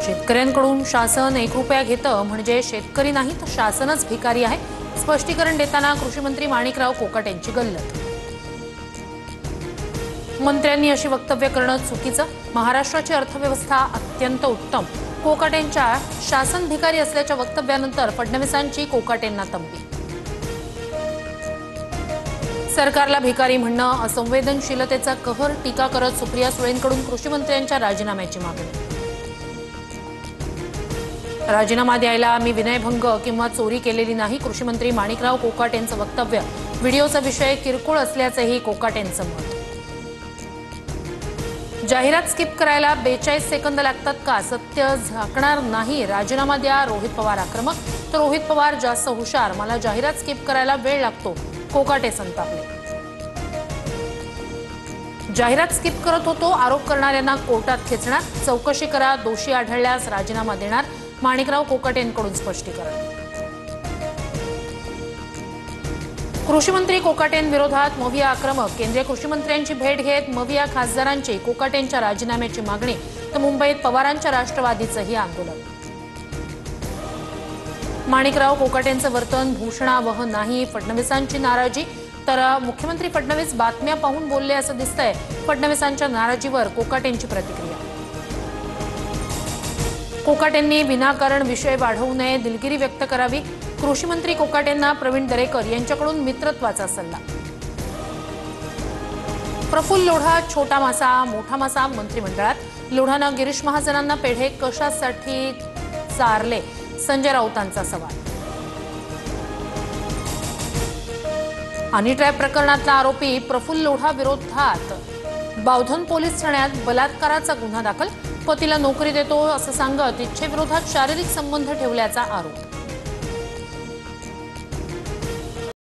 शेतकऱ्यांकडून शासन 1 रुपया घेतं म्हणजे शेतकरी नाही तर शासनच भिकारी आहे, स्पष्टीकरण देताना कृषी मंत्री माणिकराव कोकाटे यांची गल्लत। मंत्र्यांनी अशी वक्तव्य करणं चुकीचं, महाराष्ट्राची अर्थव्यवस्था अत्यंत उत्तम। कोकाटेंच्या शासन भिकारी असल्याच्या वक्तव्यानंतर फडणवीसांची कोकाटेंना तंबी। सरकारला भिकारी म्हणणं असंवेदनशीलतेचा कहर, टीका करत सुप्रिया सुळेंकडून कृषी मंत्र्यांच्या राजीनाम्याची मागणी। राजीनामा द्यायला मी विनयभंग किंवा चोरी केलेली नाही, कृषी मंत्री माणिकराव कोकाटेंचं वक्तव्य। व्हिडिओचा विषय किरकोळ असल्याचंही कोकाटेंचं मत। जाहिरात स्किप करायला 42 सेकंद लागतात का? सत्य झाकणार नाही, राजीनामा द्या, रोहित पवार आक्रमक। तर रोहित पवार जास्त हुशार, मला जाहिरात स्किप करायला वेळ लागतो, कोकाटे संतापले। जाहिरात स्किप करत होतो, आरोप करणाऱ्यांना कोर्टात खेचणार, चौकशी करा, दोषी आढळल्यास राजीनामा देणार, माणिकराव कोकाटेंकडून स्पष्टीकरण। कृषी मंत्री कोकाटेंविरोधात मविया आक्रमक, केंद्रीय कृषी मंत्र्यांची भेट घेत मविया खासदारांची कोकाटेंच्या राजीनाम्याची मागणी, तर मुंबईत पवारांच्या राष्ट्रवादीचंही आंदोलन। माणिकराव कोकाटेंचं वर्तन भूषणावह नाही, फडणवीसांची नाराजी, तर मुख्यमंत्री फडणवीस बातम्या पाहून बोलले असं दिसतंय। फडणवीसांच्या नाराजीवर कोकाटेंची प्रतिक्रिया। कोकाटेंनी विनाकारण विषय वाढवू नये, दिलगिरी व्यक्त करावी, कृषी मंत्री कोकाटेंना प्रवीण दरेकर यांच्याकडून मित्रत्वाचा सल्ला। प्रफुल्ल लोढा छोटा मासा मोठा मासा मंत्रिमंडळात, लोढानं गिरीश महाजनांना पेढे कशासाठी चारले, संजय राऊतांचा सवाल। हनी ट्रॅप प्रकरणातला आरोपी प्रफुल्ल लोढा विरोधात बावधन पोलीस ठाण्यात बलात्काराचा गुन्हा दाखल, पतीला नोकरी देतो असं सांगत इच्छेविरोधात शारीरिक संबंध ठेवल्याचा आरोप।